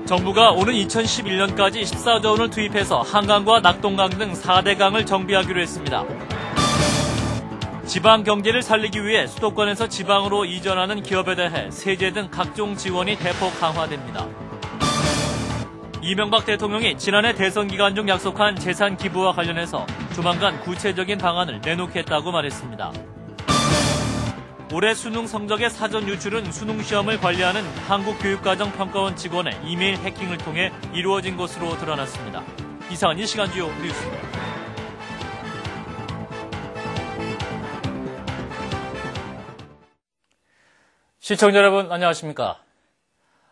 정부가 오는 2011년까지 14조 원을 투입해서 한강과 낙동강 등 4대 강을 정비하기로 했습니다. 지방 경제를 살리기 위해 수도권에서 지방으로 이전하는 기업에 대해 세제 등 각종 지원이 대폭 강화됩니다. 이명박 대통령이 지난해 대선 기간 중 약속한 재산 기부와 관련해서 조만간 구체적인 방안을 내놓겠다고 말했습니다. 올해 수능 성적의 사전 유출은 수능 시험을 관리하는 한국교육과정평가원 직원의 이메일 해킹을 통해 이루어진 것으로 드러났습니다. 이상은 이 시간 주요 뉴스입니다. 시청자 여러분 안녕하십니까?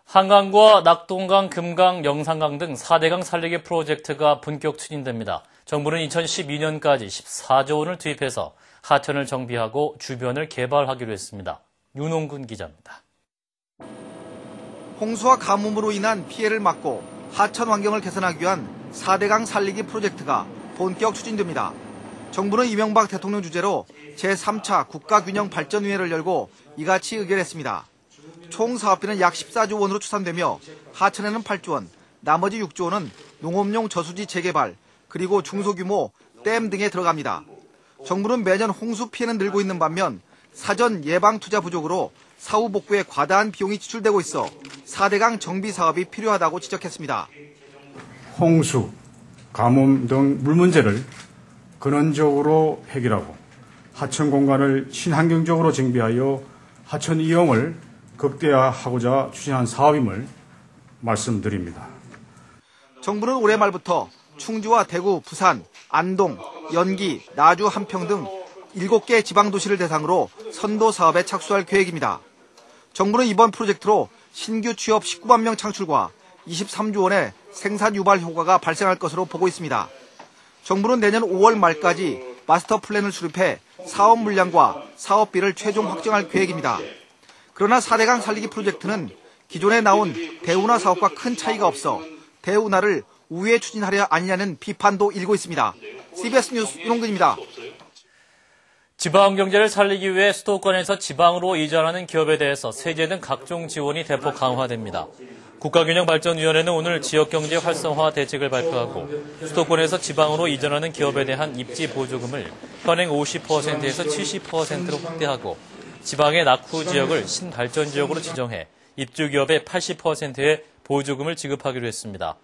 한강과 낙동강, 금강, 영산강 등 4대강 살리기 프로젝트가 본격 추진됩니다. 정부는 2012년까지 14조 원을 투입해서 하천을 정비하고 주변을 개발하기로 했습니다. 윤홍근 기자입니다. 홍수와 가뭄으로 인한 피해를 막고 하천 환경을 개선하기 위한 4대강 살리기 프로젝트가 본격 추진됩니다. 정부는 이명박 대통령 주재로 제3차 국가균형발전위원회를 열고 이같이 의결했습니다. 총 사업비는 약 14조 원으로 추산되며 하천에는 8조 원, 나머지 6조 원은 농업용 저수지 재개발, 그리고 중소규모 댐 등에 들어갑니다. 정부는 매년 홍수 피해는 늘고 있는 반면 사전 예방 투자 부족으로 사후 복구에 과다한 비용이 지출되고 있어 4대강 정비 사업이 필요하다고 지적했습니다. 홍수, 가뭄 등 물 문제를 근원적으로 해결하고 하천 공간을 친환경적으로 정비하여 하천 이용을 극대화하고자 추진한 사업임을 말씀드립니다. 정부는 올해 말부터 충주와 대구, 부산, 안동, 연기, 나주, 함평 등 7개 지방도시를 대상으로 선도 사업에 착수할 계획입니다. 정부는 이번 프로젝트로 신규 취업 19만 명 창출과 23조 원의 생산 유발 효과가 발생할 것으로 보고 있습니다. 정부는 내년 5월 말까지 마스터 플랜을 수립해 사업 물량과 사업비를 최종 확정할 계획입니다. 그러나 4대강 살리기 프로젝트는 기존에 나온 대운하 사업과 큰 차이가 없어 대운하를 우회 추진하려 아니냐는 비판도 일고 있습니다. CBS 뉴스 윤홍근입니다. 지방 경제를 살리기 위해 수도권에서 지방으로 이전하는 기업에 대해서 세제 등 각종 지원이 대폭 강화됩니다. 국가균형발전위원회는 오늘 지역경제 활성화 대책을 발표하고 수도권에서 지방으로 이전하는 기업에 대한 입지 보조금을 현행 50%에서 70%로 확대하고 지방의 낙후 지역을 신발전 지역으로 지정해 입주 기업의 80%의 보조금을 지급하기로 했습니다.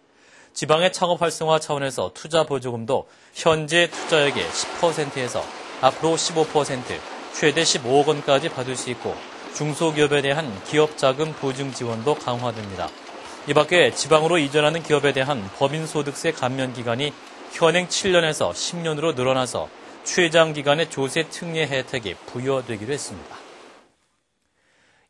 지방의 창업 활성화 차원에서 투자 보조금도 현재 투자액의 10%에서 앞으로 15%, 최대 15억 원까지 받을 수 있고 중소기업에 대한 기업자금 보증 지원도 강화됩니다. 이 밖에 지방으로 이전하는 기업에 대한 법인소득세 감면 기간이 현행 7년에서 10년으로 늘어나서 최장 기간의 조세 특례 혜택이 부여되기로 했습니다.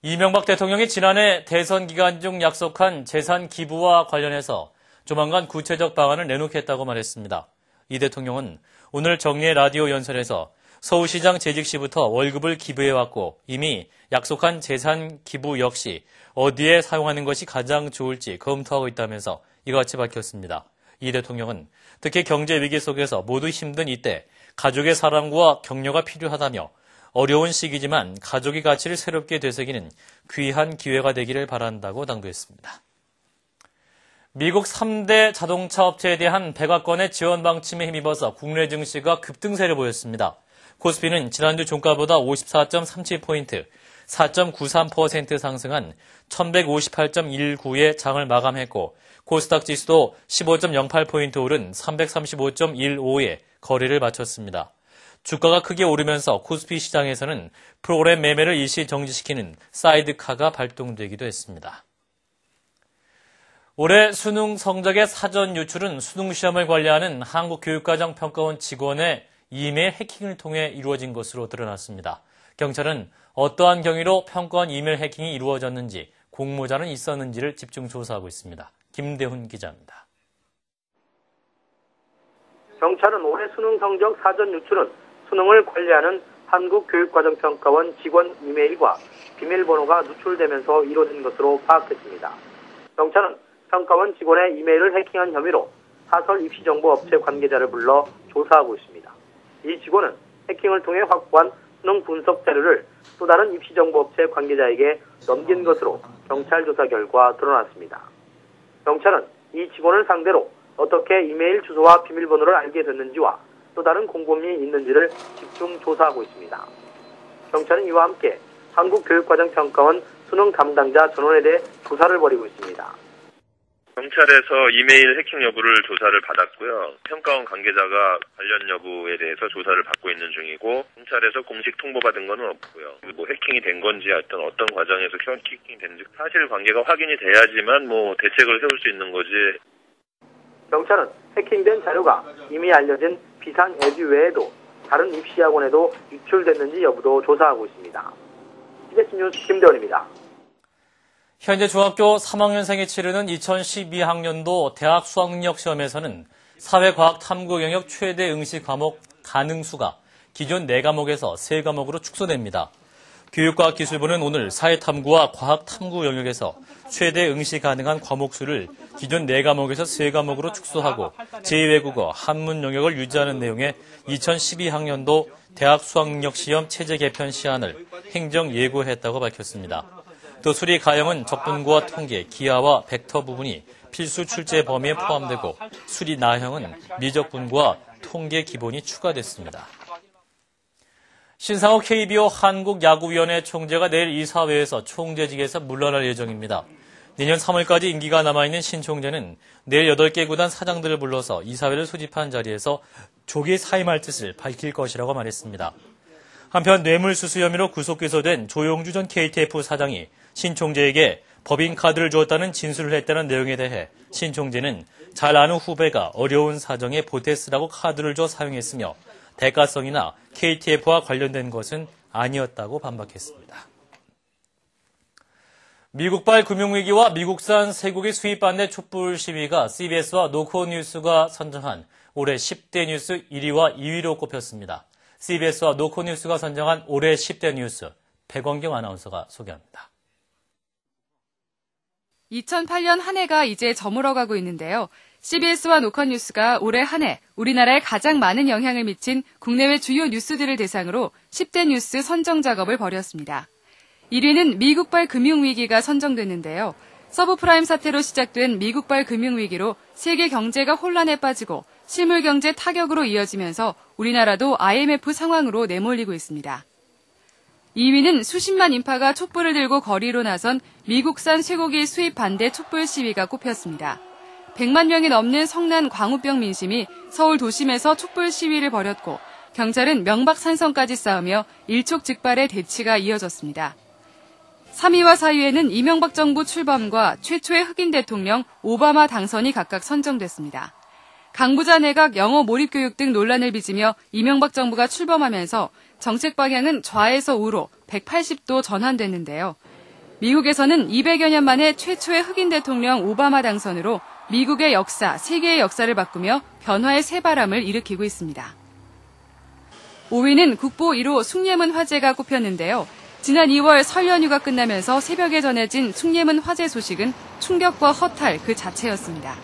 이명박 대통령이 지난해 대선 기간 중 약속한 재산 기부와 관련해서 조만간 구체적 방안을 내놓겠다고 말했습니다. 이 대통령은 오늘 정례 라디오 연설에서 서울시장 재직 시부터 월급을 기부해왔고 이미 약속한 재산 기부 역시 어디에 사용하는 것이 가장 좋을지 검토하고 있다면서 이같이 밝혔습니다. 이 대통령은 특히 경제 위기 속에서 모두 힘든 이때 가족의 사랑과 격려가 필요하다며 어려운 시기지만 가족의 가치를 새롭게 되새기는 귀한 기회가 되기를 바란다고 당부했습니다. 미국 3대 자동차 업체에 대한 백악관의 지원 방침에 힘입어서 국내 증시가 급등세를 보였습니다. 코스피는 지난주 종가보다 54.37포인트, 4.93% 상승한 1158.19의 장을 마감했고 코스닥 지수도 15.08포인트 오른 335.15에 거래를 마쳤습니다. 주가가 크게 오르면서 코스피 시장에서는 프로그램 매매를 일시 정지시키는 사이드카가 발동되기도 했습니다. 올해 수능 성적의 사전 유출은 수능 시험을 관리하는 한국교육과정평가원 직원의 이메일 해킹을 통해 이루어진 것으로 드러났습니다. 경찰은 어떠한 경위로 평가원 이메일 해킹이 이루어졌는지, 공모자는 있었는지를 집중 조사하고 있습니다. 김대훈 기자입니다. 경찰은 올해 수능 성적 사전 유출은 수능을 관리하는 한국교육과정평가원 직원 이메일과 비밀번호가 누출되면서 이루어진 것으로 파악했습니다. 경찰은 평가원 직원의 이메일을 해킹한 혐의로 사설 입시정보업체 관계자를 불러 조사하고 있습니다. 이 직원은 해킹을 통해 확보한 수능 분석 자료를 또 다른 입시정보업체 관계자에게 넘긴 것으로 경찰 조사 결과 드러났습니다. 경찰은 이 직원을 상대로 어떻게 이메일 주소와 비밀번호를 알게 됐는지와 또 다른 공범이 있는지를 집중 조사하고 있습니다. 경찰은 이와 함께 한국교육과정평가원 수능 담당자 전원에 대해 조사를 벌이고 있습니다. 경찰에서 이메일 해킹 여부를 조사를 받았고요. 평가원 관계자가 관련 여부에 대해서 조사를 받고 있는 중이고 경찰에서 공식 통보받은 건 없고요. 해킹이 된 건지 어떤 과정에서 해킹이 된지 사실관계가 확인이 돼야지만 대책을 세울 수 있는 거지. 경찰은 해킹된 자료가 이미 알려진 비상 에듀 외에도 다른 입시학원에도 유출됐는지 여부도 조사하고 있습니다. CBS 뉴스 김대원입니다. 현재 중학교 3학년생이 치르는 2012학년도 대학 수학능력시험에서는 사회과학 탐구 영역 최대 응시 과목 가능수가 기존 4과목에서 3과목으로 축소됩니다. 교육과학기술부는 오늘 사회탐구와 과학탐구 영역에서 최대 응시 가능한 과목 수를 기존 4과목에서 3과목으로 축소하고 제2외국어, 한문 영역을 유지하는 내용의 2012학년도 대학 수학능력시험 체제 개편 시안을 행정 예고했다고 밝혔습니다. 또 수리 가형은 적분과 통계, 기하와 벡터 부분이 필수 출제 범위에 포함되고 수리 나형은 미적분과 통계 기본이 추가됐습니다. 신상호 KBO 한국야구위원회 총재가 내일 이사회에서 총재직에서 물러날 예정입니다. 내년 3월까지 임기가 남아있는 신 총재는 내일 8개 구단 사장들을 불러서 이사회를 소집한 자리에서 조기 사임할 뜻을 밝힐 것이라고 말했습니다. 한편 뇌물수수 혐의로 구속 기소된 조용주 전 KTF 사장이 신 총재에게 법인카드를 주었다는 진술을 했다는 내용에 대해 신 총재는 잘 아는 후배가 어려운 사정에 보태 쓰라고 카드를 줘 사용했으며 대가성이나 KTF와 관련된 것은 아니었다고 반박했습니다. 미국발 금융위기와 미국산 쇠고기 수입 반대 촛불 시위가 CBS와 노코뉴스가 선정한 올해 10대 뉴스 1위와 2위로 꼽혔습니다. CBS와 노코뉴스가 선정한 올해 10대 뉴스, 백원경 아나운서가 소개합니다. 2008년 한 해가 이제 저물어가고 있는데요. CBS와 노컷뉴스가 올해 한 해 우리나라에 가장 많은 영향을 미친 국내외 주요 뉴스들을 대상으로 10대 뉴스 선정 작업을 벌였습니다. 1위는 미국발 금융위기가 선정됐는데요. 서브프라임 사태로 시작된 미국발 금융위기로 세계 경제가 혼란에 빠지고 실물 경제 타격으로 이어지면서 우리나라도 IMF 상황으로 내몰리고 있습니다. 2위는 수십만 인파가 촛불을 들고 거리로 나선 미국산 쇠고기 수입 반대 촛불 시위가 꼽혔습니다. 100만 명이 넘는 성난 광우병 민심이 서울 도심에서 촛불 시위를 벌였고 경찰은 명박산성까지 쌓으며 일촉즉발의 대치가 이어졌습니다. 3위와 4위에는 이명박 정부 출범과 최초의 흑인 대통령 오바마 당선이 각각 선정됐습니다. 강부자 내각 영어 몰입교육 등 논란을 빚으며 이명박 정부가 출범하면서 정책 방향은 좌에서 우로 180도 전환됐는데요. 미국에서는 200여 년 만에 최초의 흑인 대통령 오바마 당선으로 미국의 역사, 세계의 역사를 바꾸며 변화의 새바람을 일으키고 있습니다. 5위는 국보 1호 숭례문 화재가 꼽혔는데요. 지난 2월 설 연휴가 끝나면서 새벽에 전해진 숭례문 화재 소식은 충격과 허탈 그 자체였습니다.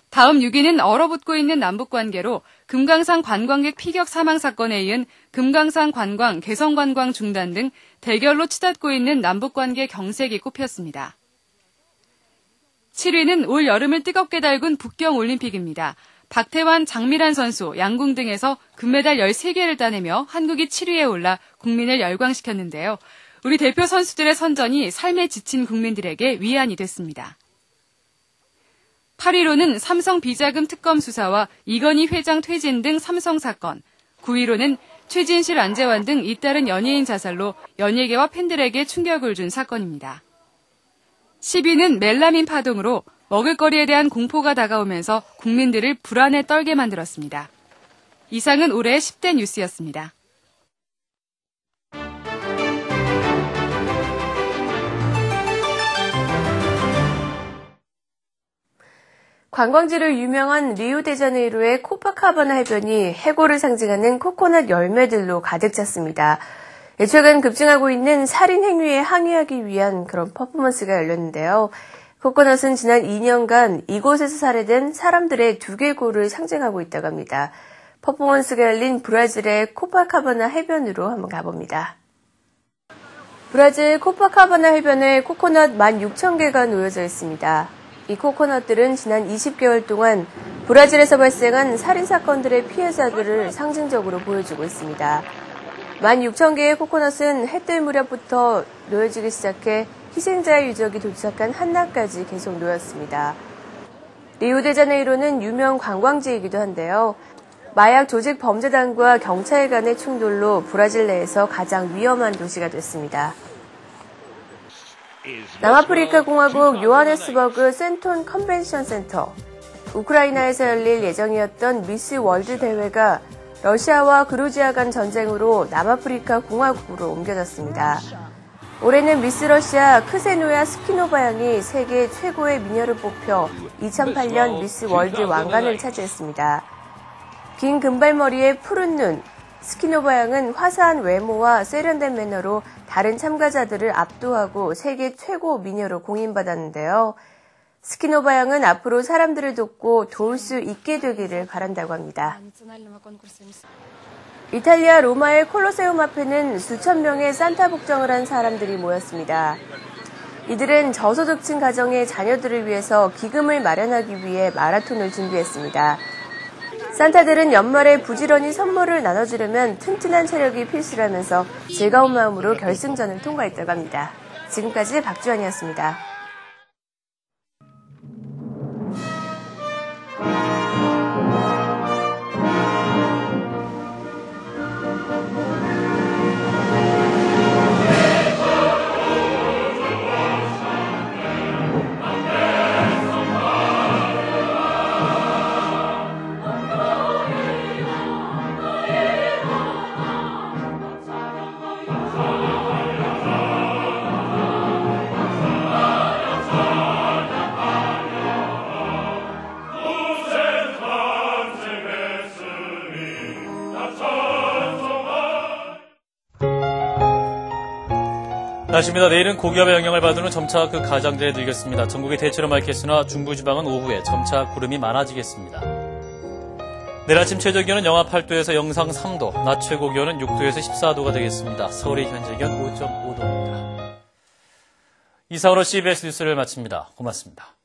다음 6위는 얼어붙고 있는 남북관계로 금강산 관광객 피격 사망 사건에 이은 금강산 관광, 개성관광 중단 등 대결로 치닫고 있는 남북관계 경색이 꼽혔습니다. 7위는 올 여름을 뜨겁게 달군 북경올림픽입니다. 박태환, 장미란 선수, 양궁 등에서 금메달 13개를 따내며 한국이 7위에 올라 국민을 열광시켰는데요. 우리 대표 선수들의 선전이 삶에 지친 국민들에게 위안이 됐습니다. 8위로는 삼성 비자금 특검 수사와 이건희 회장 퇴진 등 삼성 사건, 9위로는 최진실, 안재환 등 잇따른 연예인 자살로 연예계와 팬들에게 충격을 준 사건입니다. 10위는 멜라민 파동으로 먹을거리에 대한 공포가 다가오면서 국민들을 불안에 떨게 만들었습니다. 이상은 올해 10대 뉴스였습니다. 관광지로 유명한 리우데자네이루의 코파카바나 해변이 해고를 상징하는 코코넛 열매들로 가득 찼습니다. 최근 급증하고 있는 살인 행위에 항의하기 위한 그런 퍼포먼스가 열렸는데요. 코코넛은 지난 2년간 이곳에서 살해된 사람들의 두개골을 상징하고 있다고 합니다. 퍼포먼스가 열린 브라질의 코파카바나 해변으로 한번 가봅니다. 브라질 코파카바나 해변에 코코넛 16,000개가 놓여져 있습니다. 이 코코넛들은 지난 20개월 동안 브라질에서 발생한 살인사건들의 피해자들을 상징적으로 보여주고 있습니다. 16,000개의 코코넛은 해 뜰 무렵부터 놓여지기 시작해 희생자의 유적이 도착한 한낮까지 계속 놓였습니다. 리우데자네이로는 유명 관광지이기도 한데요. 마약 조직 범죄단과 경찰 간의 충돌로 브라질 내에서 가장 위험한 도시가 됐습니다. 남아프리카 공화국 요하네스버그 센톤 컨벤션 센터. 우크라이나에서 열릴 예정이었던 미스 월드 대회가 러시아와 그루지아 간 전쟁으로 남아프리카 공화국으로 옮겨졌습니다. 올해는 미스 러시아 크세노야 스키노바 양이 세계 최고의 미녀로 뽑혀 2008년 미스 월드 왕관을 차지했습니다. 긴 금발머리에 푸른 눈, 스키노바 양은 화사한 외모와 세련된 매너로 다른 참가자들을 압도하고 세계 최고 미녀로 공인받았는데요. 스키노바 양은 앞으로 사람들을 돕고 도울 수 있게 되기를 바란다고 합니다. 이탈리아 로마의 콜로세움 앞에는 수천 명의 산타 복장을 한 사람들이 모였습니다. 이들은 저소득층 가정의 자녀들을 위해서 기금을 마련하기 위해 마라톤을 준비했습니다. 산타들은 연말에 부지런히 선물을 나눠주려면 튼튼한 체력이 필수라면서 즐거운 마음으로 결승전을 통과했다고 합니다. 지금까지 박주환이었습니다. 날씨입니다. 내일은 고기압의 영향을 받는 점차 그 가장자리에 들겠습니다. 전국이 대체로 맑겠으나 중부지방은 오후에 점차 구름이 많아지겠습니다. 내일 아침 최저기온은 영하 8도에서 영상 3도, 낮 최고 기온은 6도에서 14도가 되겠습니다. 서울의 현재 기온 5.5도입니다. 이상으로 CBS 뉴스를 마칩니다. 고맙습니다.